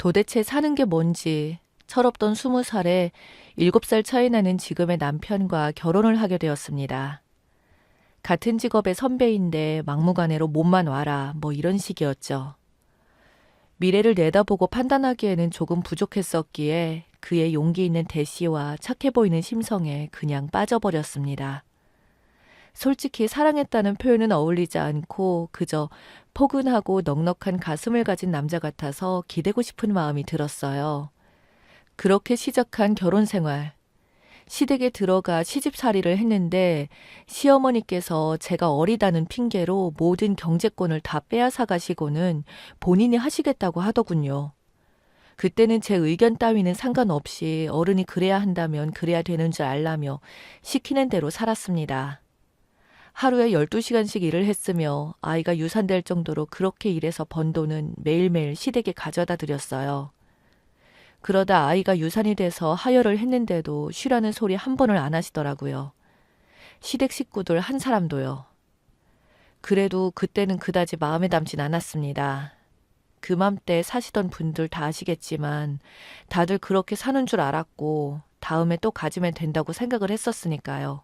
도대체 사는 게 뭔지 철없던 20살에 7살 차이 나는 지금의 남편과 결혼을 하게 되었습니다. 같은 직업의 선배인데 막무가내로 몸만 와라 뭐 이런 식이었죠. 미래를 내다보고 판단하기에는 조금 부족했었기에 그의 용기 있는 대시와 착해 보이는 심성에 그냥 빠져버렸습니다. 솔직히 사랑했다는 표현은 어울리지 않고 그저 포근하고 넉넉한 가슴을 가진 남자 같아서 기대고 싶은 마음이 들었어요. 그렇게 시작한 결혼 생활. 시댁에 들어가 시집살이를 했는데 시어머니께서 제가 어리다는 핑계로 모든 경제권을 다 빼앗아 가시고는 본인이 하시겠다고 하더군요. 그때는 제 의견 따위는 상관없이 어른이 그래야 한다면 그래야 되는 줄 알라며 시키는 대로 살았습니다. 하루에 12시간씩 일을 했으며 아이가 유산될 정도로 그렇게 일해서 번 돈은 매일매일 시댁에 가져다 드렸어요. 그러다 아이가 유산이 돼서 하혈을 했는데도 쉬라는 소리 한 번을 안 하시더라고요. 시댁 식구들 한 사람도요. 그래도 그때는 그다지 마음에 담진 않았습니다. 그맘때 사시던 분들 다 아시겠지만 다들 그렇게 사는 줄 알았고 다음에 또 가지면 된다고 생각을 했었으니까요.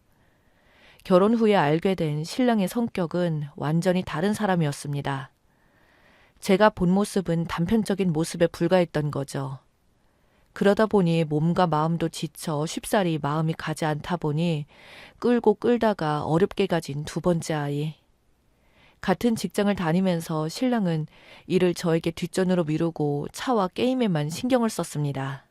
결혼 후에 알게 된 신랑의 성격은 완전히 다른 사람이었습니다. 제가 본 모습은 단편적인 모습에 불과했던 거죠. 그러다 보니 몸과 마음도 지쳐 쉽사리 마음이 가지 않다 보니 끌고 끌다가 어렵게 가진 두 번째 아이. 같은 직장을 다니면서 신랑은 일을 저에게 뒷전으로 미루고 차와 게임에만 신경을 썼습니다.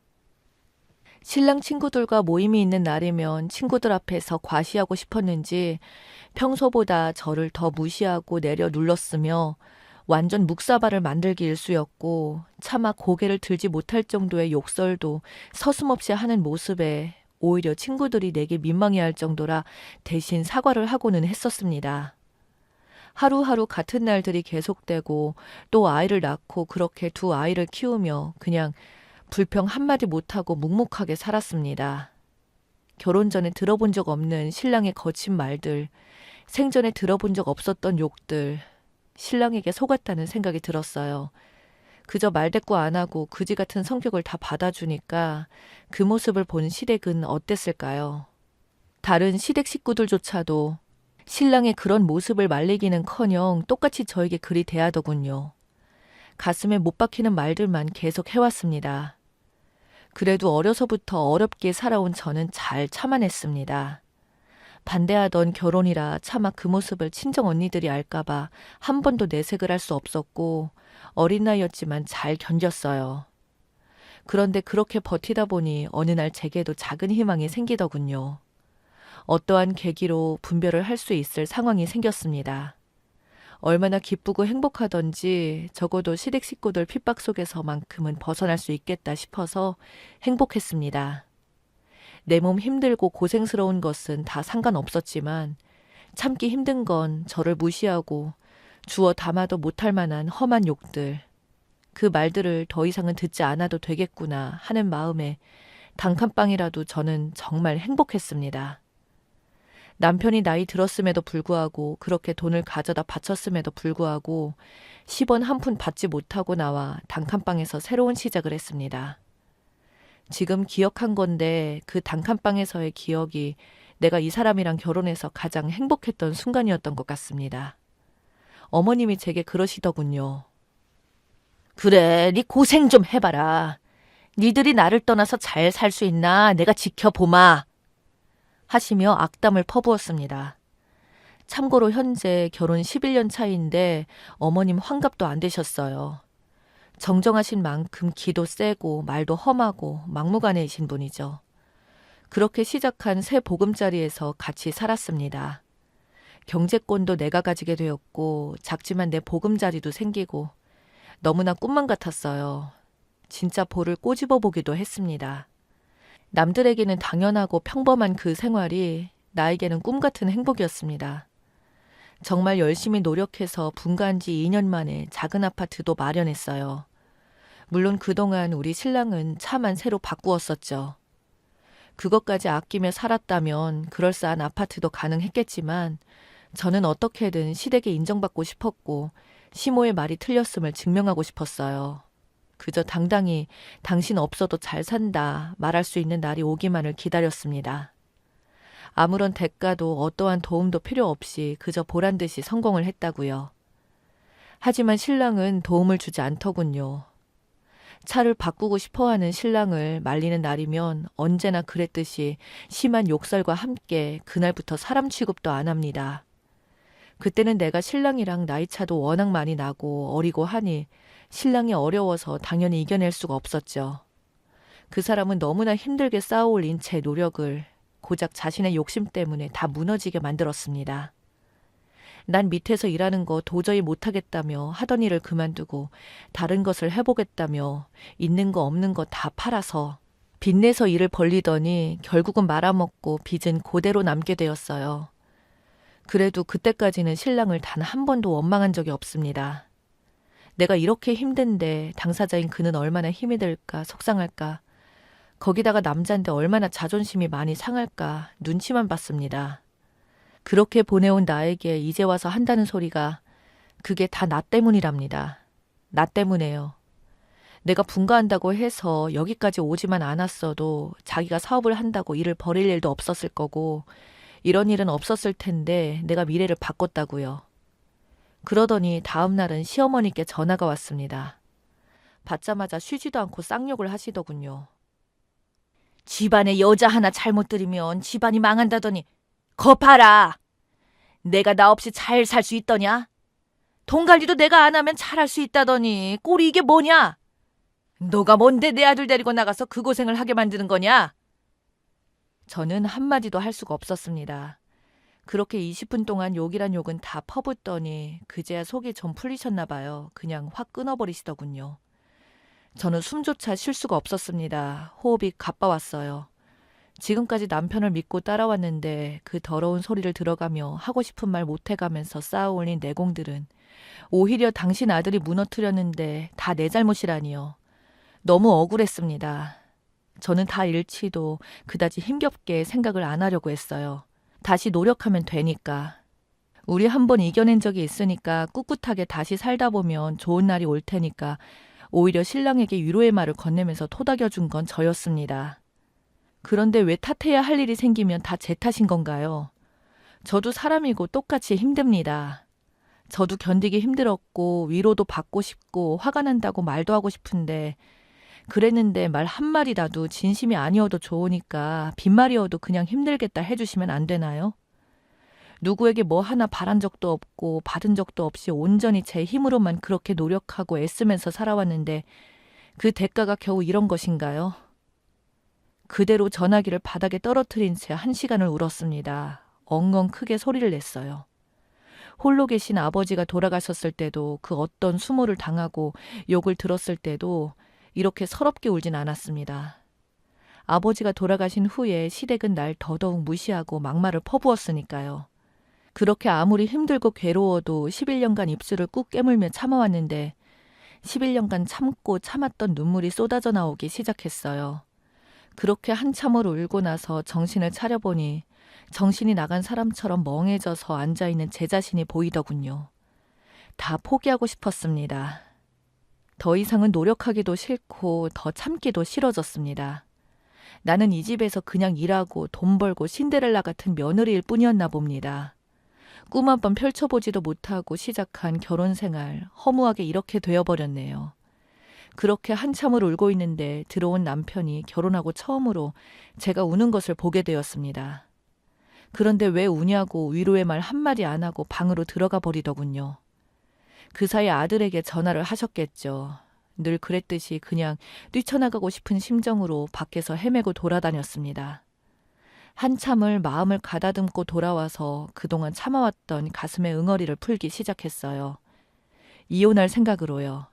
신랑 친구들과 모임이 있는 날이면 친구들 앞에서 과시하고 싶었는지 평소보다 저를 더 무시하고 내려 눌렀으며 완전 묵사발을 만들기 일쑤였고 차마 고개를 들지 못할 정도의 욕설도 서슴없이 하는 모습에 오히려 친구들이 내게 민망해할 정도라 대신 사과를 하고는 했었습니다. 하루하루 같은 날들이 계속되고 또 아이를 낳고 그렇게 두 아이를 키우며 그냥 불평 한마디 못하고 묵묵하게 살았습니다. 결혼 전에 들어본 적 없는 신랑의 거친 말들, 생전에 들어본 적 없었던 욕들, 신랑에게 속았다는 생각이 들었어요. 그저 말대꾸 안 하고 그지 같은 성격을 다 받아주니까 그 모습을 본 시댁은 어땠을까요? 다른 시댁 식구들조차도 신랑의 그런 모습을 말리기는커녕 똑같이 저에게 그리 대하더군요. 가슴에 못 박히는 말들만 계속 해왔습니다. 그래도 어려서부터 어렵게 살아온 저는 잘 참아냈습니다. 반대하던 결혼이라 차마 그 모습을 친정 언니들이 알까봐 한 번도 내색을 할 수 없었고 어린 나이였지만 잘 견뎠어요. 그런데 그렇게 버티다 보니 어느 날 제게도 작은 희망이 생기더군요. 어떠한 계기로 분별을 할 수 있을 상황이 생겼습니다. 얼마나 기쁘고 행복하던지 적어도 시댁 식구들 핍박 속에서만큼은 벗어날 수 있겠다 싶어서 행복했습니다. 내 몸 힘들고 고생스러운 것은 다 상관없었지만 참기 힘든 건 저를 무시하고 주워 담아도 못할 만한 험한 욕들, 그 말들을 더 이상은 듣지 않아도 되겠구나 하는 마음에 단칸방이라도 저는 정말 행복했습니다. 남편이 나이 들었음에도 불구하고 그렇게 돈을 가져다 바쳤음에도 불구하고 10원 한 푼 받지 못하고 나와 단칸방에서 새로운 시작을 했습니다. 지금 기억한 건데 그 단칸방에서의 기억이 내가 이 사람이랑 결혼해서 가장 행복했던 순간이었던 것 같습니다. 어머님이 제게 그러시더군요. 그래, 네 고생 좀 해봐라. 니들이 나를 떠나서 잘 살 수 있나 내가 지켜보마. 하시며 악담을 퍼부었습니다. 참고로 현재 결혼 11년 차인데 어머님 환갑도 안 되셨어요. 정정하신 만큼 기도 세고 말도 험하고 막무가내이신 분이죠. 그렇게 시작한 새 보금자리에서 같이 살았습니다. 경제권도 내가 가지게 되었고 작지만 내 보금자리도 생기고 너무나 꿈만 같았어요. 진짜 볼을 꼬집어 보기도 했습니다. 남들에게는 당연하고 평범한 그 생활이 나에게는 꿈 같은 행복이었습니다. 정말 열심히 노력해서 분가한 지 2년 만에 작은 아파트도 마련했어요. 물론 그동안 우리 신랑은 차만 새로 바꾸었었죠. 그것까지 아끼며 살았다면 그럴싸한 아파트도 가능했겠지만 저는 어떻게든 시댁에 인정받고 싶었고 시모의 말이 틀렸음을 증명하고 싶었어요. 그저 당당히 당신 없어도 잘 산다 말할 수 있는 날이 오기만을 기다렸습니다. 아무런 대가도 어떠한 도움도 필요 없이 그저 보란 듯이 성공을 했다고요. 하지만 신랑은 도움을 주지 않더군요. 차를 바꾸고 싶어하는 신랑을 말리는 날이면 언제나 그랬듯이 심한 욕설과 함께 그날부터 사람 취급도 안 합니다. 그때는 내가 신랑이랑 나이 차도 워낙 많이 나고 어리고 하니 신랑이 어려워서 당연히 이겨낼 수가 없었죠. 그 사람은 너무나 힘들게 쌓아올린 제 노력을 고작 자신의 욕심 때문에 다 무너지게 만들었습니다. 난 밑에서 일하는 거 도저히 못하겠다며 하던 일을 그만두고 다른 것을 해보겠다며 있는 거 없는 거 다 팔아서 빚내서 일을 벌리더니 결국은 말아먹고 빚은 그대로 남게 되었어요. 그래도 그때까지는 신랑을 단 한 번도 원망한 적이 없습니다. 내가 이렇게 힘든데 당사자인 그는 얼마나 힘이 들까 속상할까. 거기다가 남잔데 얼마나 자존심이 많이 상할까 눈치만 봤습니다. 그렇게 보내온 나에게 이제 와서 한다는 소리가 그게 다 나 때문이랍니다. 나 때문에요. 내가 분가한다고 해서 여기까지 오지만 않았어도 자기가 사업을 한다고 일을 벌일 일도 없었을 거고 이런 일은 없었을 텐데 내가 미래를 바꿨다고요. 그러더니 다음 날은 시어머니께 전화가 왔습니다. 받자마자 쉬지도 않고 쌍욕을 하시더군요. 집안에 여자 하나 잘못 들이면 집안이 망한다더니 거 봐라. 내가 나 없이 잘 살 수 있더냐? 돈 관리도 내가 안 하면 잘할 수 있다더니 꼴이 이게 뭐냐? 너가 뭔데 내 아들 데리고 나가서 그 고생을 하게 만드는 거냐? 저는 한마디도 할 수가 없었습니다. 그렇게 20분 동안 욕이란 욕은 다 퍼붓더니 그제야 속이 좀 풀리셨나 봐요. 그냥 확 끊어버리시더군요. 저는 숨조차 쉴 수가 없었습니다. 호흡이 가빠왔어요. 지금까지 남편을 믿고 따라왔는데 그 더러운 소리를 들어가며 하고 싶은 말 못해가면서 쌓아올린 내공들은 오히려 당신 아들이 무너뜨렸는데 다 내 잘못이라니요. 너무 억울했습니다. 저는 다 잃지도 그다지 힘겹게 생각을 안 하려고 했어요. 다시 노력하면 되니까. 우리 한번 이겨낸 적이 있으니까 꿋꿋하게 다시 살다 보면 좋은 날이 올 테니까 오히려 신랑에게 위로의 말을 건네면서 토닥여준 건 저였습니다. 그런데 왜 탓해야 할 일이 생기면 다 제 탓인 건가요? 저도 사람이고 똑같이 힘듭니다. 저도 견디기 힘들었고 위로도 받고 싶고 화가 난다고 말도 하고 싶은데 그랬는데 말 한마디라도 진심이 아니어도 좋으니까 빈말이어도 그냥 힘들겠다 해주시면 안 되나요? 누구에게 뭐 하나 바란 적도 없고 받은 적도 없이 온전히 제 힘으로만 그렇게 노력하고 애쓰면서 살아왔는데 그 대가가 겨우 이런 것인가요? 그대로 전화기를 바닥에 떨어뜨린 채 1시간을 울었습니다. 엉엉 크게 소리를 냈어요. 홀로 계신 아버지가 돌아가셨을 때도 그 어떤 수모를 당하고 욕을 들었을 때도 이렇게 서럽게 울진 않았습니다. 아버지가 돌아가신 후에 시댁은 날 더더욱 무시하고 막말을 퍼부었으니까요. 그렇게 아무리 힘들고 괴로워도 11년간 입술을 꾹 깨물며 참아왔는데 11년간 참고 참았던 눈물이 쏟아져 나오기 시작했어요. 그렇게 한참을 울고 나서 정신을 차려보니 정신이 나간 사람처럼 멍해져서 앉아있는 제 자신이 보이더군요. 다 포기하고 싶었습니다. 더 이상은 노력하기도 싫고 더 참기도 싫어졌습니다. 나는 이 집에서 그냥 일하고 돈 벌고 신데렐라 같은 며느리일 뿐이었나 봅니다. 꿈 한 번 펼쳐보지도 못하고 시작한 결혼 생활 허무하게 이렇게 되어버렸네요. 그렇게 한참을 울고 있는데 들어온 남편이 결혼하고 처음으로 제가 우는 것을 보게 되었습니다. 그런데 왜 우냐고 위로의 말 한마디 안 하고 방으로 들어가 버리더군요. 그 사이 아들에게 전화를 하셨겠죠. 늘 그랬듯이 그냥 뛰쳐나가고 싶은 심정으로 밖에서 헤매고 돌아다녔습니다. 한참을 마음을 가다듬고 돌아와서 그동안 참아왔던 가슴의 응어리를 풀기 시작했어요. 이혼할 생각으로요.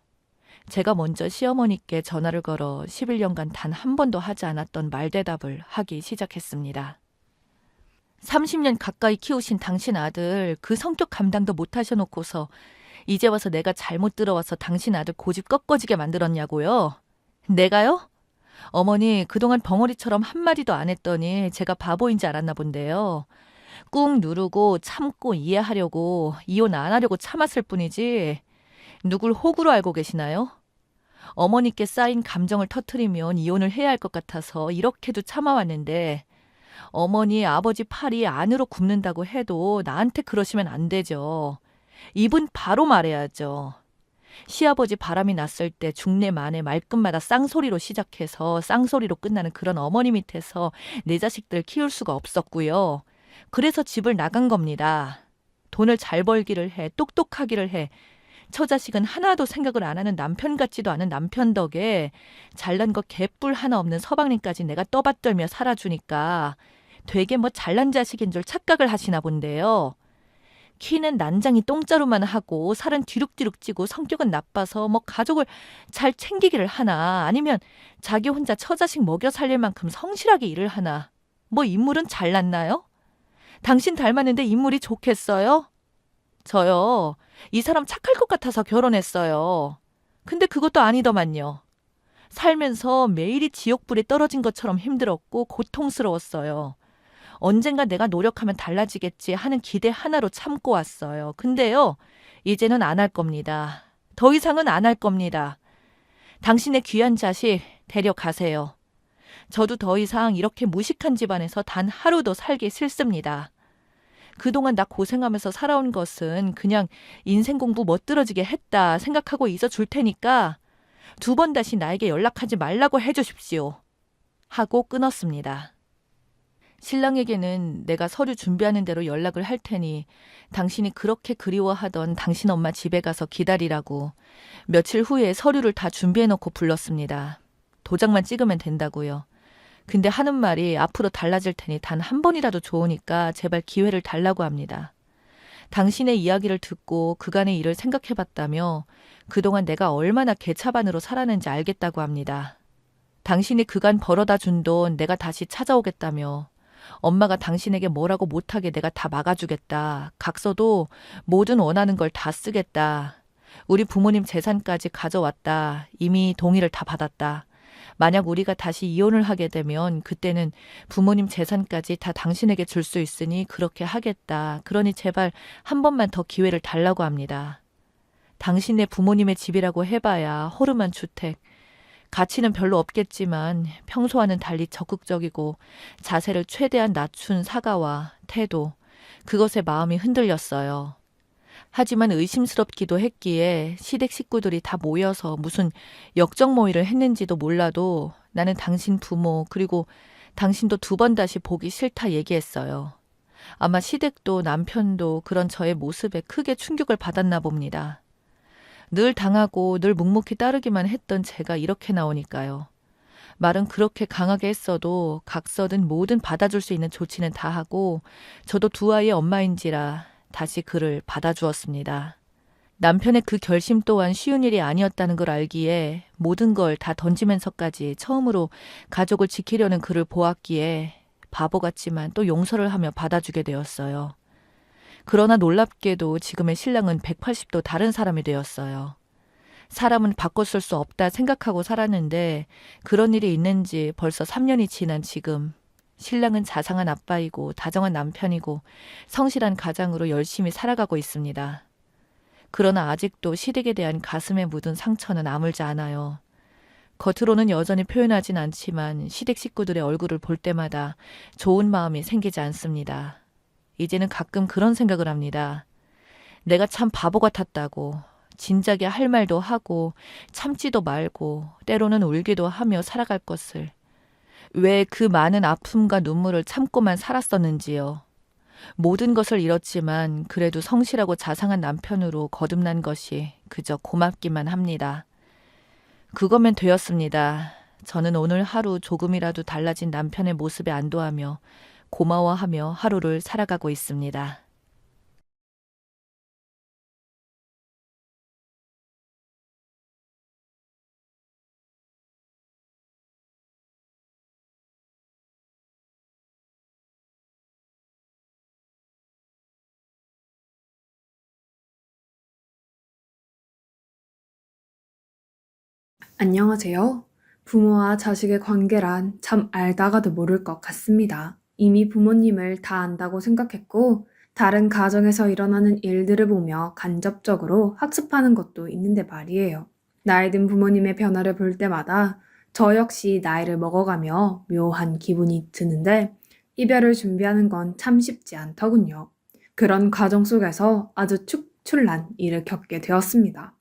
제가 먼저 시어머니께 전화를 걸어 11년간 단 한 번도 하지 않았던 말대답을 하기 시작했습니다. 30년 가까이 키우신 당신 아들 그 성격 감당도 못 하셔놓고서 이제 와서 내가 잘못 들어와서 당신 아들 고집 꺾어지게 만들었냐고요? 내가요? 어머니 그동안 벙어리처럼 한마디도 안 했더니 제가 바보인 줄 알았나 본데요. 꾹 누르고 참고 이해하려고 이혼 안 하려고 참았을 뿐이지 누굴 호구로 알고 계시나요? 어머니께 쌓인 감정을 터트리면 이혼을 해야 할 것 같아서 이렇게도 참아왔는데 어머니, 아버지 팔이 안으로 굽는다고 해도 나한테 그러시면 안 되죠. 입은 바로 말해야죠. 시아버지 바람이 났을 때 중내 만에 말끝마다 쌍소리로 시작해서 쌍소리로 끝나는 그런 어머니 밑에서 내 자식들 키울 수가 없었고요. 그래서 집을 나간 겁니다. 돈을 잘 벌기를 해, 똑똑하기를 해. 처자식은 하나도 생각을 안 하는 남편 같지도 않은 남편 덕에 잘난 거 개뿔 하나 없는 서방님까지 내가 떠받들며 살아주니까 되게 뭐 잘난 자식인 줄 착각을 하시나 본데요. 키는 난장이 똥자루만 하고 살은 뒤룩뒤룩 찌고 성격은 나빠서 뭐 가족을 잘 챙기기를 하나 아니면 자기 혼자 처자식 먹여 살릴 만큼 성실하게 일을 하나. 뭐 인물은 잘났나요? 당신 닮았는데 인물이 좋겠어요? 저요. 이 사람 착할 것 같아서 결혼했어요. 근데 그것도 아니더만요. 살면서 매일이 지옥불에 떨어진 것처럼 힘들었고 고통스러웠어요. 언젠가 내가 노력하면 달라지겠지 하는 기대 하나로 참고 왔어요. 근데요, 이제는 안 할 겁니다. 더 이상은 안 할 겁니다. 당신의 귀한 자식 데려가세요. 저도 더 이상 이렇게 무식한 집안에서 단 하루도 살기 싫습니다. 그동안 나 고생하면서 살아온 것은 그냥 인생 공부 멋들어지게 했다 생각하고 있어 줄 테니까 2번 다시 나에게 연락하지 말라고 해주십시오. 하고 끊었습니다. 신랑에게는 내가 서류 준비하는 대로 연락을 할 테니 당신이 그렇게 그리워하던 당신 엄마 집에 가서 기다리라고 며칠 후에 서류를 다 준비해놓고 불렀습니다. 도장만 찍으면 된다고요. 근데 하는 말이 앞으로 달라질 테니 단 한 번이라도 좋으니까 제발 기회를 달라고 합니다. 당신의 이야기를 듣고 그간의 일을 생각해봤다며 그동안 내가 얼마나 개차반으로 살았는지 알겠다고 합니다. 당신이 그간 벌어다 준 돈 내가 다시 찾아오겠다며 엄마가 당신에게 뭐라고 못하게 내가 다 막아주겠다. 각서도 모든 원하는 걸 다 쓰겠다. 우리 부모님 재산까지 가져왔다. 이미 동의를 다 받았다. 만약 우리가 다시 이혼을 하게 되면 그때는 부모님 재산까지 다 당신에게 줄 수 있으니 그렇게 하겠다. 그러니 제발 한 번만 더 기회를 달라고 합니다. 당신네 부모님의 집이라고 해봐야 허름한 주택. 가치는 별로 없겠지만 평소와는 달리 적극적이고 자세를 최대한 낮춘 사과와 태도, 그것에 마음이 흔들렸어요. 하지만 의심스럽기도 했기에 시댁 식구들이 다 모여서 무슨 역적 모의를 했는지도 몰라도 나는 당신 부모 그리고 당신도 2번 다시 보기 싫다 얘기했어요. 아마 시댁도 남편도 그런 저의 모습에 크게 충격을 받았나 봅니다. 늘 당하고 늘 묵묵히 따르기만 했던 제가 이렇게 나오니까요. 말은 그렇게 강하게 했어도 각서든 뭐든 받아줄 수 있는 조치는 다 하고 저도 2 아이의 엄마인지라 다시 그를 받아주었습니다. 남편의 그 결심 또한 쉬운 일이 아니었다는 걸 알기에 모든 걸 다 던지면서까지 처음으로 가족을 지키려는 그를 보았기에 바보 같지만 또 용서를 하며 받아주게 되었어요. 그러나 놀랍게도 지금의 신랑은 180도 다른 사람이 되었어요. 사람은 바꿔 쓸 수 없다 생각하고 살았는데 그런 일이 있는지 벌써 3년이 지난 지금 신랑은 자상한 아빠이고 다정한 남편이고 성실한 가장으로 열심히 살아가고 있습니다. 그러나 아직도 시댁에 대한 가슴에 묻은 상처는 아물지 않아요. 겉으로는 여전히 표현하진 않지만 시댁 식구들의 얼굴을 볼 때마다 좋은 마음이 생기지 않습니다. 이제는 가끔 그런 생각을 합니다. 내가 참 바보 같았다고. 진작에 할 말도 하고 참지도 말고 때로는 울기도 하며 살아갈 것을. 왜 그 많은 아픔과 눈물을 참고만 살았었는지요. 모든 것을 잃었지만 그래도 성실하고 자상한 남편으로 거듭난 것이 그저 고맙기만 합니다. 그거면 되었습니다. 저는 오늘 하루 조금이라도 달라진 남편의 모습에 안도하며 고마워하며 하루를 살아가고 있습니다. 안녕하세요. 부모와 자식의 관계란 참 알다가도 모를 것 같습니다. 이미 부모님을 다 안다고 생각했고, 다른 가정에서 일어나는 일들을 보며 간접적으로 학습하는 것도 있는데 말이에요. 나이 든 부모님의 변화를 볼 때마다 저 역시 나이를 먹어가며 묘한 기분이 드는데 이별을 준비하는 건 참 쉽지 않더군요. 그런 과정 속에서 아주 축출난 일을 겪게 되었습니다.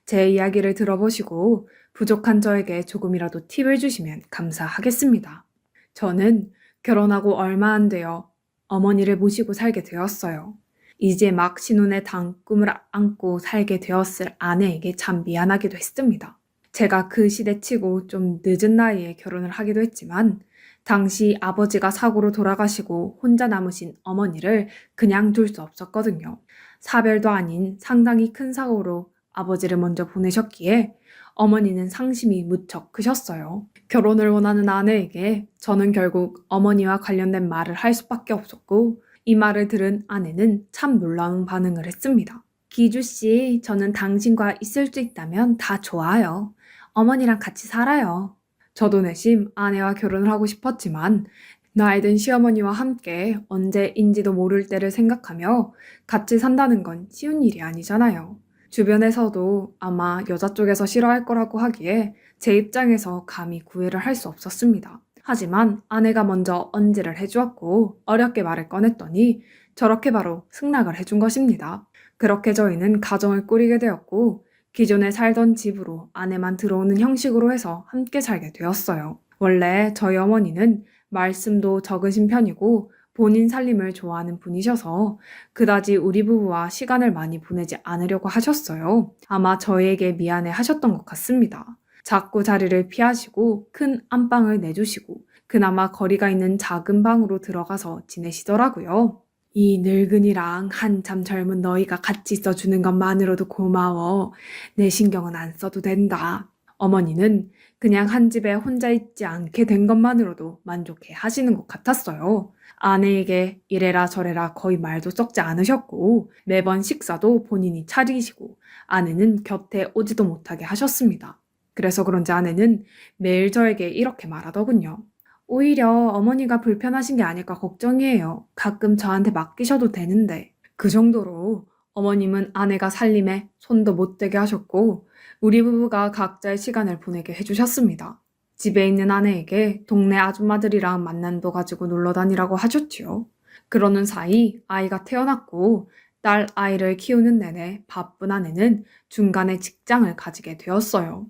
제 이야기를 들어보시고 부족한 저에게 조금이라도 팁을 주시면 감사하겠습니다. 저는 결혼하고 얼마 안 되어 어머니를 모시고 살게 되었어요. 이제 막 신혼의 꿈을 안고 살게 되었을 아내에게 참 미안하기도 했습니다. 제가 그 시대치고 좀 늦은 나이에 결혼을 하기도 했지만 당시 아버지가 사고로 돌아가시고 혼자 남으신 어머니를 그냥 둘 수 없었거든요. 사별도 아닌 상당히 큰 사고로 아버지를 먼저 보내셨기에 어머니는 상심이 무척 크셨어요. 결혼을 원하는 아내에게 저는 결국 어머니와 관련된 말을 할 수밖에 없었고 이 말을 들은 아내는 참 놀라운 반응을 했습니다. 기주씨, 저는 당신과 있을 수 있다면 다 좋아요. 어머니랑 같이 살아요. 저도 내심 아내와 결혼을 하고 싶었지만 나이 든 시어머니와 함께 언제인지도 모를 때를 생각하며 같이 산다는 건 쉬운 일이 아니잖아요. 주변에서도 아마 여자 쪽에서 싫어할 거라고 하기에 제 입장에서 감히 구애를 할 수 없었습니다. 하지만 아내가 먼저 언지를 해주었고 어렵게 말을 꺼냈더니 저렇게 바로 승낙을 해준 것입니다. 그렇게 저희는 가정을 꾸리게 되었고 기존에 살던 집으로 아내만 들어오는 형식으로 해서 함께 살게 되었어요. 원래 저희 어머니는 말씀도 적으신 편이고 본인 살림을 좋아하는 분이셔서 그다지 우리 부부와 시간을 많이 보내지 않으려고 하셨어요. 아마 저에게 미안해 하셨던 것 같습니다. 자꾸 자리를 피하시고 큰 안방을 내주시고 그나마 거리가 있는 작은 방으로 들어가서 지내시더라고요. 이 늙은이랑 한참 젊은 너희가 같이 있어주는 것만으로도 고마워. 내 신경은 안 써도 된다. 어머니는 그냥 한 집에 혼자 있지 않게 된 것만으로도 만족해 하시는 것 같았어요. 아내에게 이래라 저래라 거의 말도 섞지 않으셨고 매번 식사도 본인이 차리시고 아내는 곁에 오지도 못하게 하셨습니다. 그래서 그런지 아내는 매일 저에게 이렇게 말하더군요. 오히려 어머니가 불편하신 게 아닐까 걱정이에요. 가끔 저한테 맡기셔도 되는데. 그 정도로 어머님은 아내가 살림에 손도 못 대게 하셨고 우리 부부가 각자의 시간을 보내게 해주셨습니다. 집에 있는 아내에게 동네 아줌마들이랑 만남도 가지고 놀러 다니라고 하셨지요. 그러는 사이 아이가 태어났고 딸 아이를 키우는 내내 바쁜 아내는 중간에 직장을 가지게 되었어요.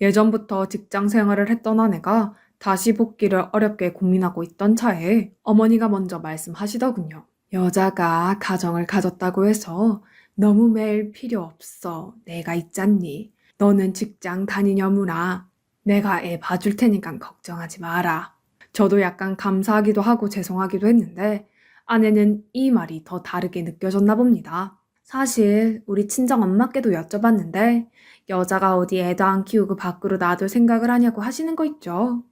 예전부터 직장 생활을 했던 아내가 다시 복귀를 어렵게 고민하고 있던 차에 어머니가 먼저 말씀하시더군요. 여자가 가정을 가졌다고 해서 너무 매일 필요 없어. 내가 있잖니. 너는 직장 다니냐무나. 내가 애 봐줄 테니까 걱정하지 마라. 저도 약간 감사하기도 하고 죄송하기도 했는데 아내는 이 말이 더 다르게 느껴졌나 봅니다. 사실 우리 친정 엄마께도 여쭤봤는데 여자가 어디 애도 안 키우고 밖으로 놔둘 생각을 하냐고 하시는 거 있죠.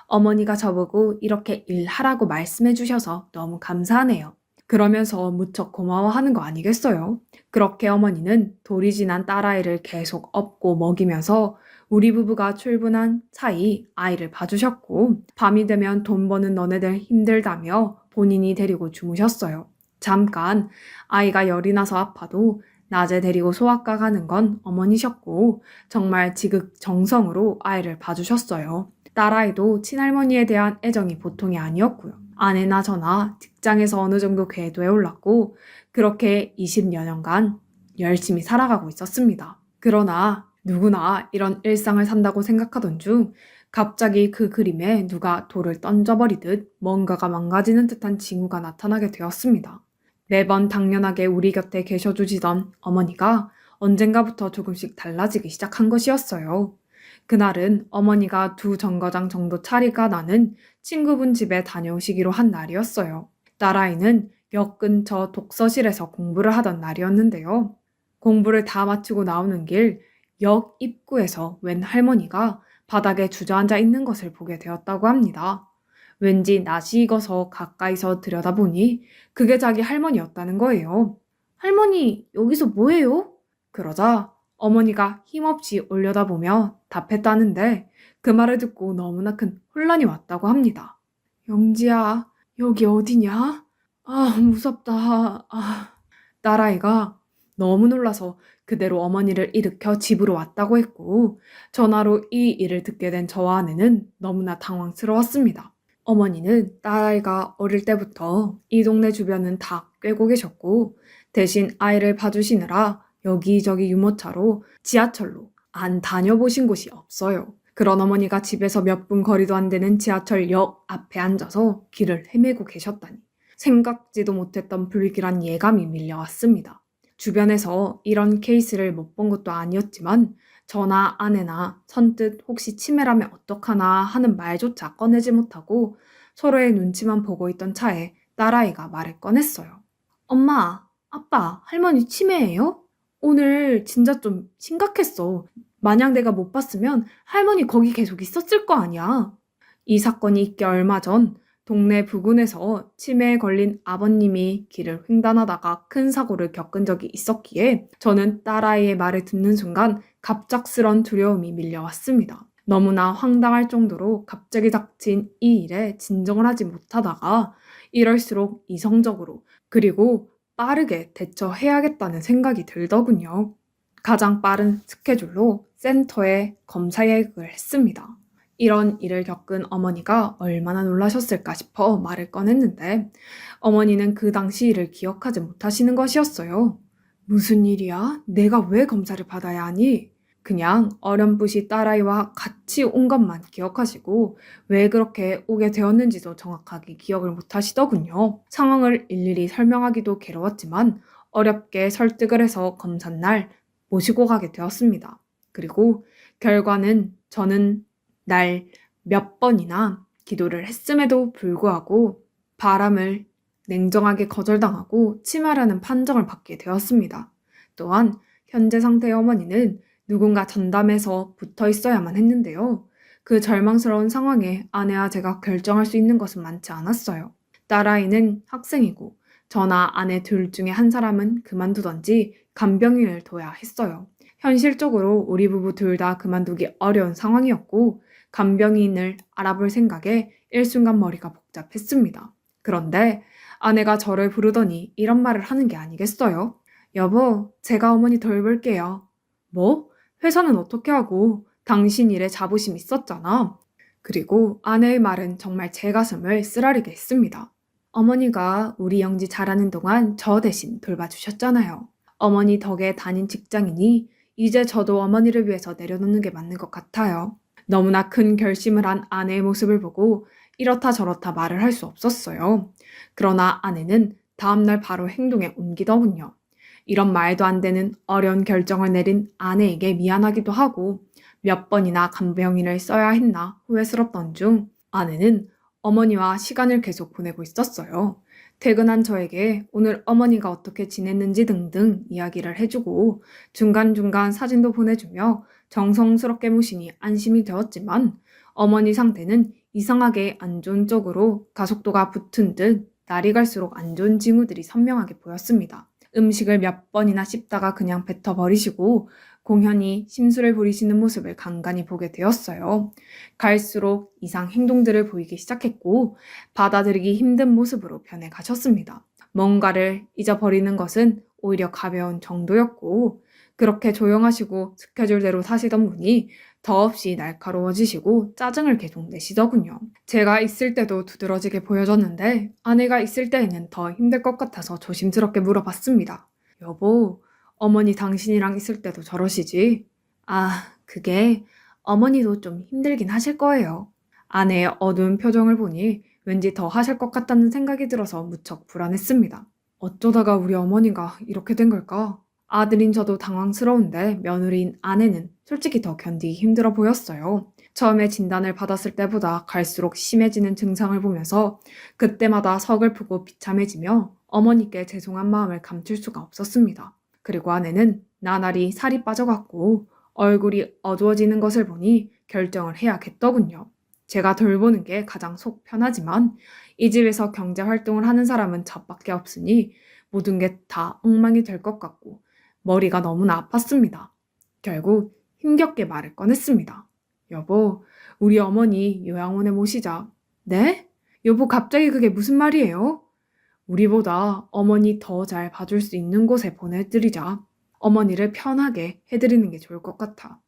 어머니가 저보고 이렇게 일하라고 말씀해 주셔서 너무 감사하네요. 그러면서 무척 고마워하는 거 아니겠어요? 그렇게 어머니는 돌이 지난 딸아이를 계속 업고 먹이면서 우리 부부가 출근한 사이 아이를 봐주셨고 밤이 되면 돈 버는 너네들 힘들다며 본인이 데리고 주무셨어요. 잠깐 아이가 열이 나서 아파도 낮에 데리고 소아과 가는 건 어머니셨고 정말 지극정성으로 아이를 봐주셨어요. 딸아이도 친할머니에 대한 애정이 보통이 아니었고요. 아내나 저나 직장에서 어느 정도 궤도에 올랐고 그렇게 20여 년간 열심히 살아가고 있었습니다. 그러나 누구나 이런 일상을 산다고 생각하던 중 갑자기 그 그림에 누가 돌을 던져버리듯 뭔가가 망가지는 듯한 징후가 나타나게 되었습니다. 매번 당연하게 우리 곁에 계셔주시던 어머니가 언젠가부터 조금씩 달라지기 시작한 것이었어요. 그날은 어머니가 두 정거장 정도 차이가 나는 친구분 집에 다녀오시기로 한 날이었어요. 딸아이는 역 근처 독서실에서 공부를 하던 날이었는데요. 공부를 다 마치고 나오는 길 역 입구에서 웬 할머니가 바닥에 주저앉아 있는 것을 보게 되었다고 합니다. 왠지 낯이 익어서 가까이서 들여다보니 그게 자기 할머니였다는 거예요. 할머니, 여기서 뭐해요? 그러자 어머니가 힘없이 올려다보며 답했다는데 그 말을 듣고 너무나 큰 혼란이 왔다고 합니다. 영지야, 여기 어디냐? 아, 무섭다. 아. 딸아이가 너무 놀라서 그대로 어머니를 일으켜 집으로 왔다고 했고, 전화로 이 일을 듣게 된 저와 아내는 너무나 당황스러웠습니다. 어머니는 딸아이가 어릴 때부터 이 동네 주변은 다 꿰고 계셨고, 대신 아이를 봐주시느라 여기저기 유모차로 지하철로 안 다녀보신 곳이 없어요. 그런 어머니가 집에서 몇 분 거리도 안 되는 지하철역 앞에 앉아서 길을 헤매고 계셨다니 생각지도 못했던 불길한 예감이 밀려왔습니다. 주변에서 이런 케이스를 못 본 것도 아니었지만 저나 아내나 선뜻 혹시 치매라면 어떡하나 하는 말조차 꺼내지 못하고 서로의 눈치만 보고 있던 차에 딸아이가 말을 꺼냈어요. 엄마, 아빠, 할머니 치매예요? 오늘 진짜 좀 심각했어. 만약 내가 못 봤으면 할머니 거기 계속 있었을 거 아니야. 이 사건이 있기 얼마 전 동네 부근에서 치매에 걸린 아버님이 길을 횡단하다가 큰 사고를 겪은 적이 있었기에 저는 딸아이의 말을 듣는 순간 갑작스런 두려움이 밀려왔습니다. 너무나 황당할 정도로 갑자기 닥친 이 일에 진정을 하지 못하다가 이럴수록 이성적으로 그리고 빠르게 대처해야겠다는 생각이 들더군요. 가장 빠른 스케줄로 센터에 검사 예약을 했습니다. 이런 일을 겪은 어머니가 얼마나 놀라셨을까 싶어 말을 꺼냈는데 어머니는 그 당시 일을 기억하지 못하시는 것이었어요. 무슨 일이야? 내가 왜 검사를 받아야 하니? 그냥 어렴풋이 딸아이와 같이 온 것만 기억하시고 왜 그렇게 오게 되었는지도 정확하게 기억을 못하시더군요. 상황을 일일이 설명하기도 괴로웠지만 어렵게 설득을 해서 검사날 모시고 가게 되었습니다. 그리고 결과는 저는 날 몇 번이나 기도를 했음에도 불구하고 바람을 냉정하게 거절당하고 치매라는 판정을 받게 되었습니다. 또한 현재 상태의 어머니는 누군가 전담해서 붙어 있어야만 했는데요. 그 절망스러운 상황에 아내와 제가 결정할 수 있는 것은 많지 않았어요. 딸아이는 학생이고 저나 아내 둘 중에 한 사람은 그만두던지 간병인을 둬야 했어요. 현실적으로 우리 부부 둘 다 그만두기 어려운 상황이었고 간병인을 알아볼 생각에 일순간 머리가 복잡했습니다. 그런데 아내가 저를 부르더니 이런 말을 하는 게 아니겠어요? 여보, 제가 어머니 돌볼게요. 뭐? 회사는 어떻게 하고? 당신 일에 자부심 있었잖아. 그리고 아내의 말은 정말 제 가슴을 쓰라리게 했습니다. 어머니가 우리 영지 자라는 동안 저 대신 돌봐주셨잖아요. 어머니 덕에 다닌 직장이니 이제 저도 어머니를 위해서 내려놓는 게 맞는 것 같아요. 너무나 큰 결심을 한 아내의 모습을 보고 이렇다 저렇다 말을 할 수 없었어요. 그러나 아내는 다음날 바로 행동에 옮기더군요. 이런 말도 안 되는 어려운 결정을 내린 아내에게 미안하기도 하고 몇 번이나 간병인을 써야 했나 후회스럽던 중 아내는 어머니와 시간을 계속 보내고 있었어요. 퇴근한 저에게 오늘 어머니가 어떻게 지냈는지 등등 이야기를 해주고 중간중간 사진도 보내주며 정성스럽게 모시니 안심이 되었지만 어머니 상태는 이상하게 안 좋은 쪽으로 가속도가 붙은 듯 날이 갈수록 안 좋은 징후들이 선명하게 보였습니다. 음식을 몇 번이나 씹다가 그냥 뱉어버리시고 공연히 심술을 부리시는 모습을 간간히 보게 되었어요. 갈수록 이상 행동들을 보이기 시작했고 받아들이기 힘든 모습으로 변해가셨습니다. 뭔가를 잊어버리는 것은 오히려 가벼운 정도였고 그렇게 조용하시고 스케줄대로 사시던 분이 더없이 날카로워지시고 짜증을 계속 내시더군요. 제가 있을 때도 두드러지게 보여졌는데 아내가 있을 때에는 더 힘들 것 같아서 조심스럽게 물어봤습니다. 여보, 어머니 당신이랑 있을 때도 저러시지? 아, 그게 어머니도 좀 힘들긴 하실 거예요. 아내의 어두운 표정을 보니 왠지 더 하실 것 같다는 생각이 들어서 무척 불안했습니다. 어쩌다가 우리 어머니가 이렇게 된 걸까? 아들인 저도 당황스러운데 며느리인 아내는 솔직히 더 견디기 힘들어 보였어요. 처음에 진단을 받았을 때보다 갈수록 심해지는 증상을 보면서 그때마다 서글프고 비참해지며 어머니께 죄송한 마음을 감출 수가 없었습니다. 그리고 아내는 나날이 살이 빠져갔고 얼굴이 어두워지는 것을 보니 결정을 해야겠더군요. 제가 돌보는 게 가장 속 편하지만 이 집에서 경제활동을 하는 사람은 저밖에 없으니 모든 게 다 엉망이 될 것 같고 머리가 너무나 아팠습니다. 결국 힘겹게 말을 꺼냈습니다. 여보, 우리 어머니 요양원에 모시자. 네? 여보, 갑자기 그게 무슨 말이에요? 우리보다 어머니 더 잘 봐줄 수 있는 곳에 보내드리자. 어머니를 편하게 해드리는 게 좋을 것 같아.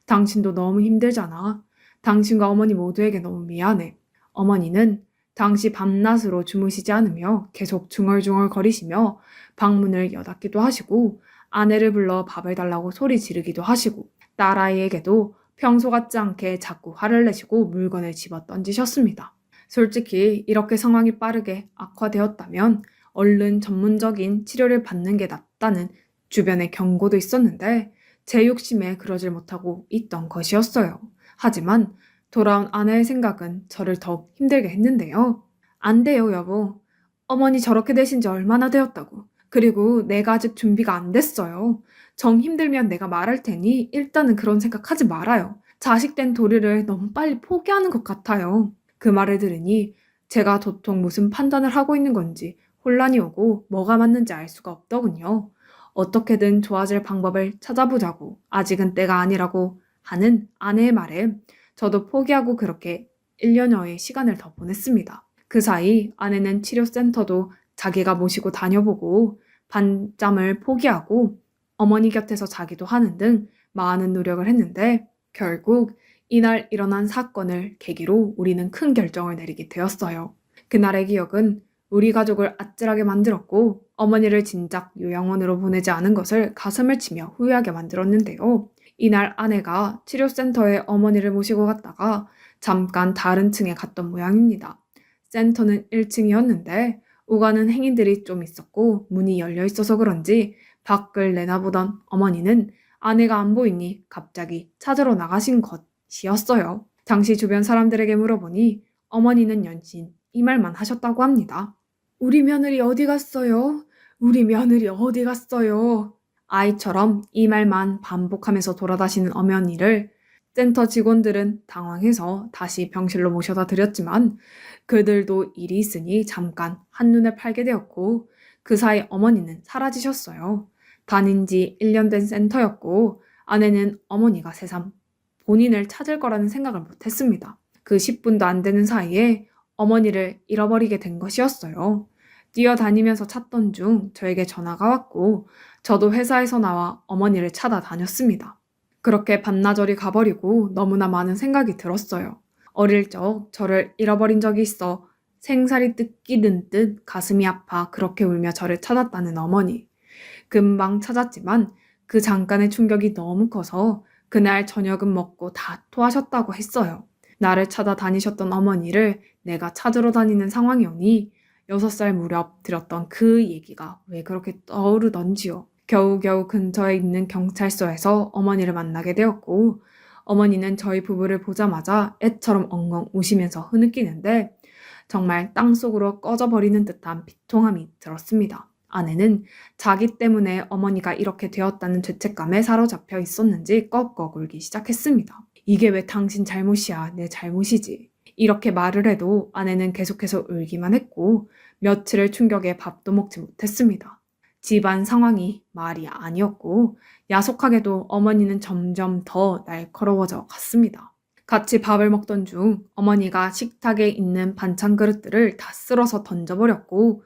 당신도 너무 힘들잖아. 당신과 어머니 모두에게 너무 미안해. 어머니는 당시 밤낮으로 주무시지 않으며 계속 중얼중얼 거리시며 방문을 여닫기도 하시고 아내를 불러 밥을 달라고 소리 지르기도 하시고 딸아이에게도 평소 같지 않게 자꾸 화를 내시고 물건을 집어 던지셨습니다. 솔직히 이렇게 상황이 빠르게 악화되었다면 얼른 전문적인 치료를 받는 게 낫다는 주변의 경고도 있었는데 제 욕심에 그러질 못하고 있던 것이었어요. 하지만 돌아온 아내의 생각은 저를 더욱 힘들게 했는데요. 안 돼요, 여보. 어머니 저렇게 되신 지 얼마나 되었다고. 그리고 내가 아직 준비가 안 됐어요. 정 힘들면 내가 말할 테니 일단은 그런 생각하지 말아요. 자식 된 도리를 너무 빨리 포기하는 것 같아요. 그 말을 들으니 제가 도통 무슨 판단을 하고 있는 건지 혼란이 오고 뭐가 맞는지 알 수가 없더군요. 어떻게든 좋아질 방법을 찾아보자고 아직은 때가 아니라고 하는 아내의 말에 저도 포기하고 그렇게 1년여의 시간을 더 보냈습니다. 그 사이 아내는 치료센터도 자기가 모시고 다녀보고 반짬을 포기하고 어머니 곁에서 자기도 하는 등 많은 노력을 했는데 결국 이날 일어난 사건을 계기로 우리는 큰 결정을 내리게 되었어요. 그날의 기억은 우리 가족을 아찔하게 만들었고 어머니를 진작 요양원으로 보내지 않은 것을 가슴을 치며 후회하게 만들었는데요. 이날 아내가 치료센터에 어머니를 모시고 갔다가 잠깐 다른 층에 갔던 모양입니다. 센터는 1층이었는데 오가는 행인들이 좀 있었고 문이 열려 있어서 그런지 밖을 내다보던 어머니는 아내가 안 보이니 갑자기 찾으러 나가신 것이었어요. 당시 주변 사람들에게 물어보니 어머니는 연신 이 말만 하셨다고 합니다. 우리 며느리 어디 갔어요? 우리 며느리 어디 갔어요? 아이처럼 이 말만 반복하면서 돌아다니는 어머니를 센터 직원들은 당황해서 다시 병실로 모셔다 드렸지만 그들도 일이 있으니 잠깐 한눈에 팔게 되었고 그 사이 어머니는 사라지셨어요. 다닌 지 1년 된 센터였고 아내는 어머니가 새삼 본인을 찾을 거라는 생각을 못했습니다. 그 10분도 안 되는 사이에 어머니를 잃어버리게 된 것이었어요. 뛰어다니면서 찾던 중 저에게 전화가 왔고 저도 회사에서 나와 어머니를 찾아다녔습니다. 그렇게 반나절이 가버리고 너무나 많은 생각이 들었어요. 어릴 적 저를 잃어버린 적이 있어 생살이 뜯기는 듯 가슴이 아파 그렇게 울며 저를 찾았다는 어머니. 금방 찾았지만 그 잠깐의 충격이 너무 커서 그날 저녁은 먹고 다 토하셨다고 했어요. 나를 찾아다니셨던 어머니를 내가 찾으러 다니는 상황이 오니 6살 무렵 들었던 그 얘기가 왜 그렇게 떠오르던지요. 겨우겨우 근처에 있는 경찰서에서 어머니를 만나게 되었고 어머니는 저희 부부를 보자마자 애처럼 엉엉 우시면서 흐느끼는데 정말 땅속으로 꺼져버리는 듯한 비통함이 들었습니다. 아내는 자기 때문에 어머니가 이렇게 되었다는 죄책감에 사로잡혀 있었는지 꺽꺽 울기 시작했습니다. 이게 왜 당신 잘못이야, 내 잘못이지. 이렇게 말을 해도 아내는 계속해서 울기만 했고 며칠의 충격에 밥도 먹지 못했습니다. 집안 상황이 말이 아니었고 야속하게도 어머니는 점점 더 날카로워져 갔습니다. 같이 밥을 먹던 중 어머니가 식탁에 있는 반찬 그릇들을 다 쓸어서 던져버렸고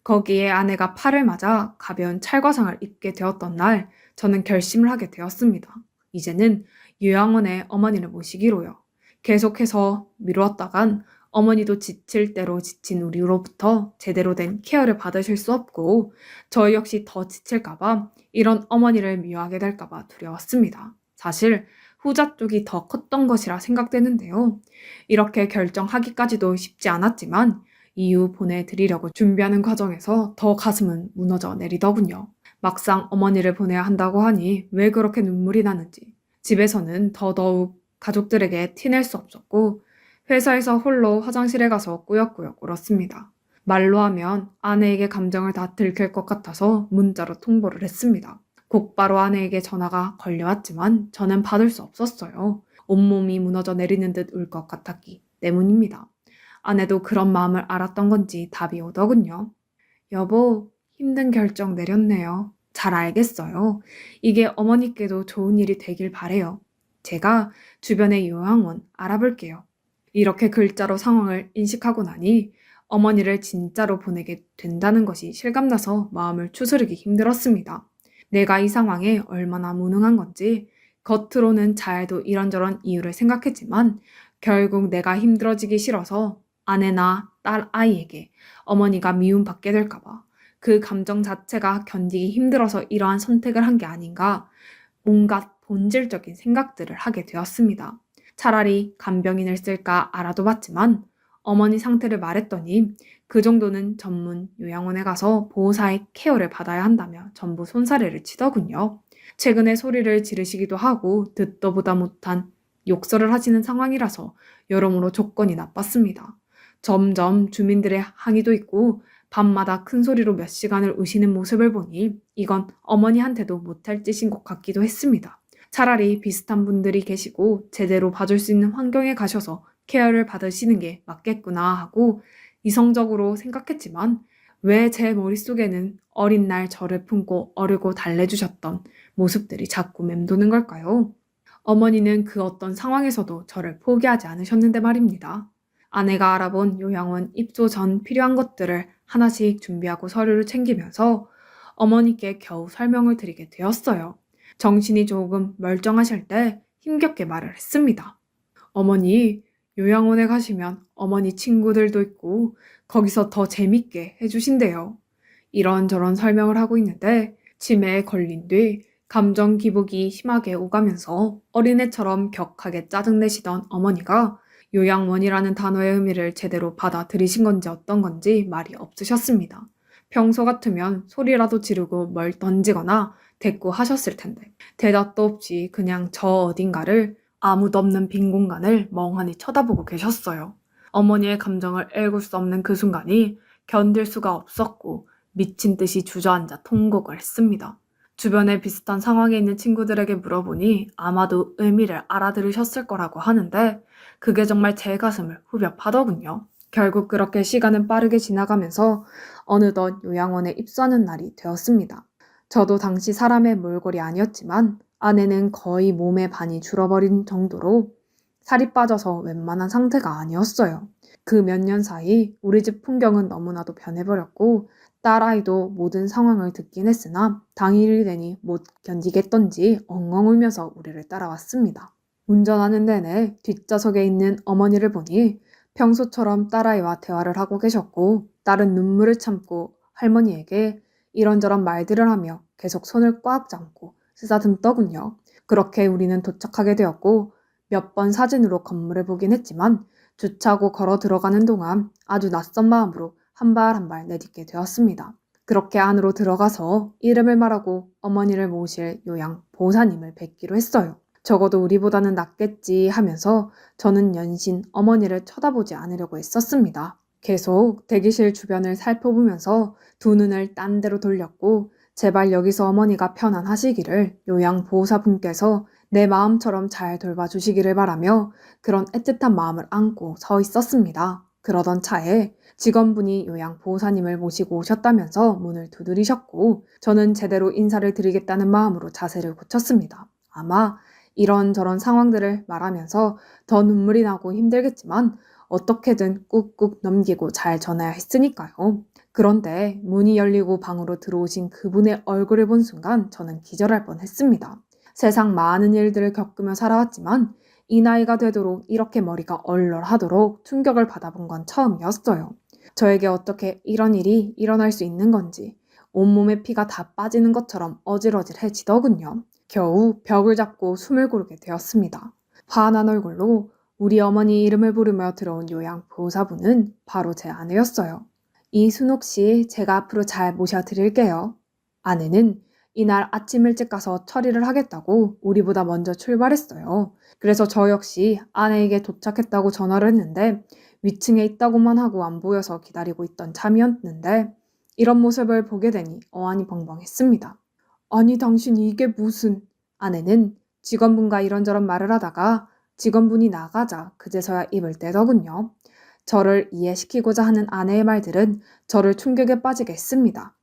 거기에 아내가 팔을 맞아 가벼운 찰과상을 입게 되었던 날 저는 결심을 하게 되었습니다. 이제는 요양원에 어머니를 모시기로요. 계속해서 미루었다간 어머니도 지칠 대로 지친 우리로부터 제대로 된 케어를 받으실 수 없고 저 역시 더 지칠까봐 이런 어머니를 미워하게 될까봐 두려웠습니다. 사실 후자 쪽이 더 컸던 것이라 생각되는데요. 이렇게 결정하기까지도 쉽지 않았지만 이후 보내드리려고 준비하는 과정에서 더 가슴은 무너져 내리더군요. 막상 어머니를 보내야 한다고 하니 왜 그렇게 눈물이 나는지 집에서는 더더욱 가족들에게 티낼 수 없었고 회사에서 홀로 화장실에 가서 꾸역꾸역 울었습니다. 말로 하면 아내에게 감정을 다 들킬 것 같아서 문자로 통보를 했습니다. 곧바로 아내에게 전화가 걸려왔지만 저는 받을 수 없었어요. 온몸이 무너져 내리는 듯 울 것 같았기 때문입니다. 아내도 그런 마음을 알았던 건지 답이 오더군요. 여보, 힘든 결정 내렸네요. 잘 알겠어요. 이게 어머니께도 좋은 일이 되길 바래요. 제가 주변의 요양원 알아볼게요. 이렇게 글자로 상황을 인식하고 나니 어머니를 진짜로 보내게 된다는 것이 실감나서 마음을 추스르기 힘들었습니다. 내가 이 상황에 얼마나 무능한 건지 겉으로는 잘도 이런저런 이유를 생각했지만 결국 내가 힘들어지기 싫어서 아내나 딸 아이에게 어머니가 미움받게 될까봐 그 감정 자체가 견디기 힘들어서 이러한 선택을 한 게 아닌가 온갖 본질적인 생각들을 하게 되었습니다. 차라리 간병인을 쓸까 알아도 봤지만 어머니 상태를 말했더니 그 정도는 전문 요양원에 가서 보호사의 케어를 받아야 한다며 전부 손사래를 치더군요. 최근에 소리를 지르시기도 하고 듣도 보다 못한 욕설을 하시는 상황이라서 여러모로 조건이 나빴습니다. 점점 주민들의 항의도 있고 밤마다 큰 소리로 몇 시간을 우시는 모습을 보니 이건 어머니한테도 못할 짓인 것 같기도 했습니다. 차라리 비슷한 분들이 계시고 제대로 봐줄 수 있는 환경에 가셔서 케어를 받으시는 게 맞겠구나 하고 이성적으로 생각했지만 왜 제 머릿속에는 어린 날 저를 품고 어르고 달래주셨던 모습들이 자꾸 맴도는 걸까요? 어머니는 그 어떤 상황에서도 저를 포기하지 않으셨는데 말입니다. 아내가 알아본 요양원 입소 전 필요한 것들을 하나씩 준비하고 서류를 챙기면서 어머니께 겨우 설명을 드리게 되었어요. 정신이 조금 멀쩡하실 때 힘겹게 말을 했습니다. 어머니, 요양원에 가시면 어머니 친구들도 있고 거기서 더 재밌게 해주신대요. 이런저런 설명을 하고 있는데 치매에 걸린 뒤 감정 기복이 심하게 오가면서 어린애처럼 격하게 짜증내시던 어머니가 요양원이라는 단어의 의미를 제대로 받아들이신 건지 어떤 건지 말이 없으셨습니다. 평소 같으면 소리라도 지르고 뭘 던지거나 대꾸하셨을 텐데 대답도 없이 그냥 저 어딘가를 아무도 없는 빈 공간을 멍하니 쳐다보고 계셨어요. 어머니의 감정을 읽을 수 없는 그 순간이 견딜 수가 없었고 미친 듯이 주저앉아 통곡을 했습니다. 주변에 비슷한 상황에 있는 친구들에게 물어보니 아마도 의미를 알아들으셨을 거라고 하는데 그게 정말 제 가슴을 후벼 파더군요. 결국 그렇게 시간은 빠르게 지나가면서 어느덧 요양원에 입소하는 날이 되었습니다. 저도 당시 사람의 몰골이 아니었지만 아내는 거의 몸의 반이 줄어버린 정도로 살이 빠져서 웬만한 상태가 아니었어요. 그 몇 년 사이 우리 집 풍경은 너무나도 변해버렸고 딸아이도 모든 상황을 듣긴 했으나 당일이 되니 못 견디겠던지 엉엉 울면서 우리를 따라왔습니다. 운전하는 내내 뒷좌석에 있는 어머니를 보니 평소처럼 딸아이와 대화를 하고 계셨고 딸은 눈물을 참고 할머니에게 이런저런 말들을 하며 계속 손을 꽉 잡고 쓰다듬더군요. 그렇게 우리는 도착하게 되었고 몇 번 사진으로 건물을 보긴 했지만 주차하고 걸어 들어가는 동안 아주 낯선 마음으로 한 발 한 발 내딛게 되었습니다. 그렇게 안으로 들어가서 이름을 말하고 어머니를 모실 요양 보호사님을 뵙기로 했어요. 적어도 우리보다는 낫겠지 하면서 저는 연신 어머니를 쳐다보지 않으려고 했었습니다. 계속 대기실 주변을 살펴보면서 두 눈을 딴 데로 돌렸고 제발 여기서 어머니가 편안하시기를 요양보호사분께서 내 마음처럼 잘 돌봐주시기를 바라며 그런 애틋한 마음을 안고 서 있었습니다. 그러던 차에 직원분이 요양보호사님을 모시고 오셨다면서 문을 두드리셨고 저는 제대로 인사를 드리겠다는 마음으로 자세를 고쳤습니다. 아마 이런저런 상황들을 말하면서 더 눈물이 나고 힘들겠지만 어떻게든 꾹꾹 넘기고 잘 전해야 했으니까요. 그런데 문이 열리고 방으로 들어오신 그분의 얼굴을 본 순간 저는 기절할 뻔했습니다. 세상 많은 일들을 겪으며 살아왔지만 이 나이가 되도록 이렇게 머리가 얼얼하도록 충격을 받아본 건 처음이었어요. 저에게 어떻게 이런 일이 일어날 수 있는 건지 온몸에 피가 다 빠지는 것처럼 어질어질해지더군요. 겨우 벽을 잡고 숨을 고르게 되었습니다. 화난 얼굴로 우리 어머니 이름을 부르며 들어온 요양보호사분은 바로 제 아내였어요. 이순옥 씨, 제가 앞으로 잘 모셔드릴게요. 아내는 이날 아침 일찍 가서 처리를 하겠다고 우리보다 먼저 출발했어요. 그래서 저 역시 아내에게 도착했다고 전화를 했는데 위층에 있다고만 하고 안 보여서 기다리고 있던 참이었는데 이런 모습을 보게 되니 어안이 벙벙했습니다. 아니 당신 이게 무슨... 아내는 직원분과 이런저런 말을 하다가 직원분이 나가자 그제서야 입을 떼더군요. 저를 이해시키고자 하는 아내의 말들은 저를 충격에 빠지게 했습니다.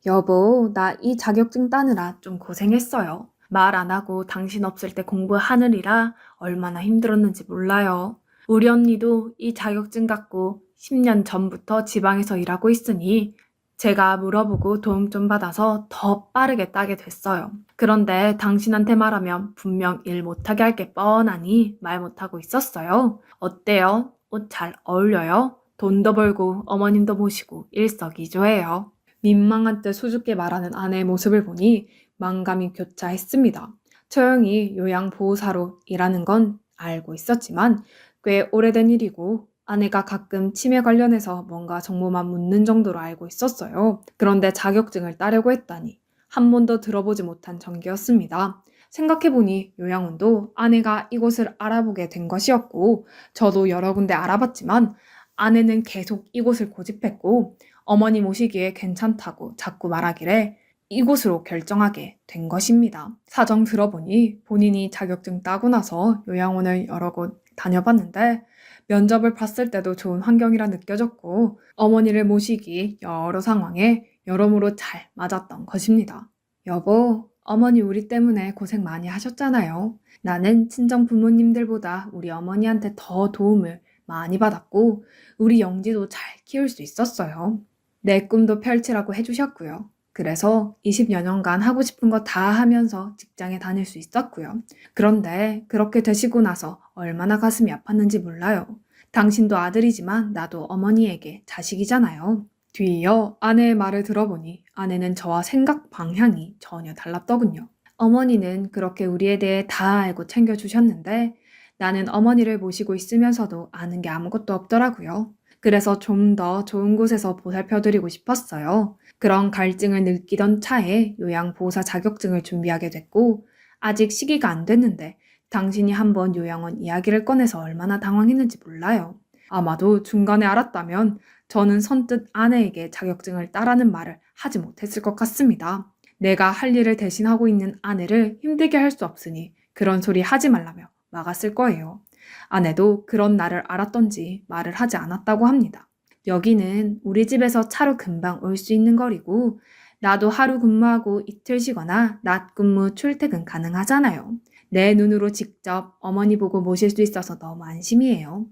여보, 나 이 자격증 따느라 좀 고생했어요. 말 안 하고 당신 없을 때 공부하느리라 얼마나 힘들었는지 몰라요. 우리 언니도 이 자격증 갖고 10년 전부터 지방에서 일하고 있으니 제가 물어보고 도움 좀 받아서 더 빠르게 따게 됐어요. 그런데 당신한테 말하면 분명 일 못하게 할 게 뻔하니 말 못하고 있었어요. 어때요? 옷 잘 어울려요? 돈도 벌고 어머님도 모시고 일석이조예요. 민망한 듯 수줍게 말하는 아내의 모습을 보니 만감이 교차했습니다. 처형이 요양보호사로 일하는 건 알고 있었지만 꽤 오래된 일이고 아내가 가끔 치매 관련해서 뭔가 정보만 묻는 정도로 알고 있었어요. 그런데 자격증을 따려고 했다니 한 번도 들어보지 못한 전개였습니다. 생각해보니 요양원도 아내가 이곳을 알아보게 된 것이었고 저도 여러 군데 알아봤지만 아내는 계속 이곳을 고집했고 어머니 모시기에 괜찮다고 자꾸 말하길래 이곳으로 결정하게 된 것입니다. 사정 들어보니 본인이 자격증 따고 나서 요양원을 여러 곳 다녀봤는데 면접을 봤을 때도 좋은 환경이라 느껴졌고 어머니를 모시기 여러 상황에 여러모로 잘 맞았던 것입니다. 여보, 어머니 우리 때문에 고생 많이 하셨잖아요. 나는 친정 부모님들보다 우리 어머니한테 더 도움을 많이 받았고 우리 영지도 잘 키울 수 있었어요. 내 꿈도 펼치라고 해주셨고요. 그래서 20여 년간 하고 싶은 거 다 하면서 직장에 다닐 수 있었고요. 그런데 그렇게 되시고 나서 얼마나 가슴이 아팠는지 몰라요. 당신도 아들이지만 나도 어머니에게 자식이잖아요. 뒤이어 아내의 말을 들어보니 아내는 저와 생각 방향이 전혀 달랐더군요. 어머니는 그렇게 우리에 대해 다 알고 챙겨주셨는데 나는 어머니를 모시고 있으면서도 아는 게 아무것도 없더라고요. 그래서 좀 더 좋은 곳에서 보살펴드리고 싶었어요. 그런 갈증을 느끼던 차에 요양보호사 자격증을 준비하게 됐고 아직 시기가 안 됐는데 당신이 한번 요양원 이야기를 꺼내서 얼마나 당황했는지 몰라요. 아마도 중간에 알았다면 저는 선뜻 아내에게 자격증을 따라는 말을 하지 못했을 것 같습니다. 내가 할 일을 대신하고 있는 아내를 힘들게 할 수 없으니 그런 소리 하지 말라며 막았을 거예요. 아내도 그런 나를 알았던지 말을 하지 않았다고 합니다. 여기는 우리 집에서 차로 금방 올 수 있는 거리고 나도 하루 근무하고 이틀 쉬거나 낮 근무 출퇴근 가능하잖아요. 내 눈으로 직접 어머니 보고 모실 수 있어서 너무 안심이에요.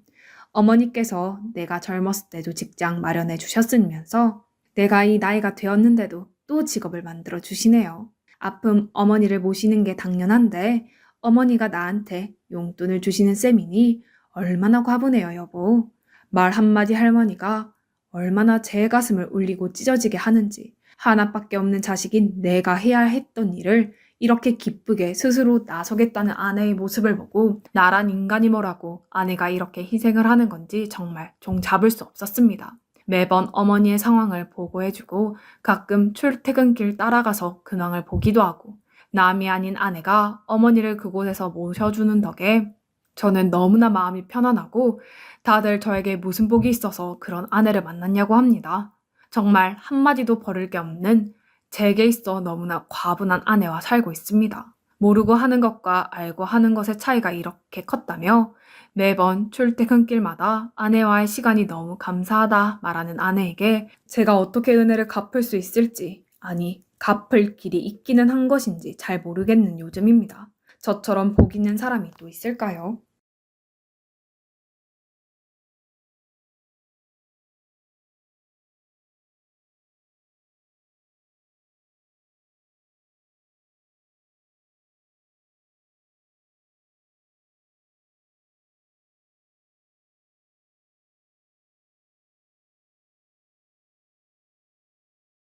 어머니께서 내가 젊었을 때도 직장 마련해 주셨으면서 내가 이 나이가 되었는데도 또 직업을 만들어 주시네요. 아픔 어머니를 모시는 게 당연한데 어머니가 나한테 용돈을 주시는 셈이니 얼마나 과분해요, 여보. 말 한마디 할머니가 얼마나 제 가슴을 울리고 찢어지게 하는지 하나밖에 없는 자식인 내가 해야 했던 일을 이렇게 기쁘게 스스로 나서겠다는 아내의 모습을 보고 나란 인간이 뭐라고 아내가 이렇게 희생을 하는 건지 정말 종 잡을 수 없었습니다. 매번 어머니의 상황을 보고해주고 가끔 출퇴근길 따라가서 근황을 보기도 하고 남이 아닌 아내가 어머니를 그곳에서 모셔주는 덕에 저는 너무나 마음이 편안하고 다들 저에게 무슨 복이 있어서 그런 아내를 만났냐고 합니다. 정말 한마디도 버릴 게 없는 제게 있어 너무나 과분한 아내와 살고 있습니다. 모르고 하는 것과 알고 하는 것의 차이가 이렇게 컸다며 매번 출퇴근길마다 아내와의 시간이 너무 감사하다 말하는 아내에게 제가 어떻게 은혜를 갚을 수 있을지, 아니 갚을 길이 있기는 한 것인지 잘 모르겠는 요즘입니다. 저처럼 복 있는 사람이 또 있을까요?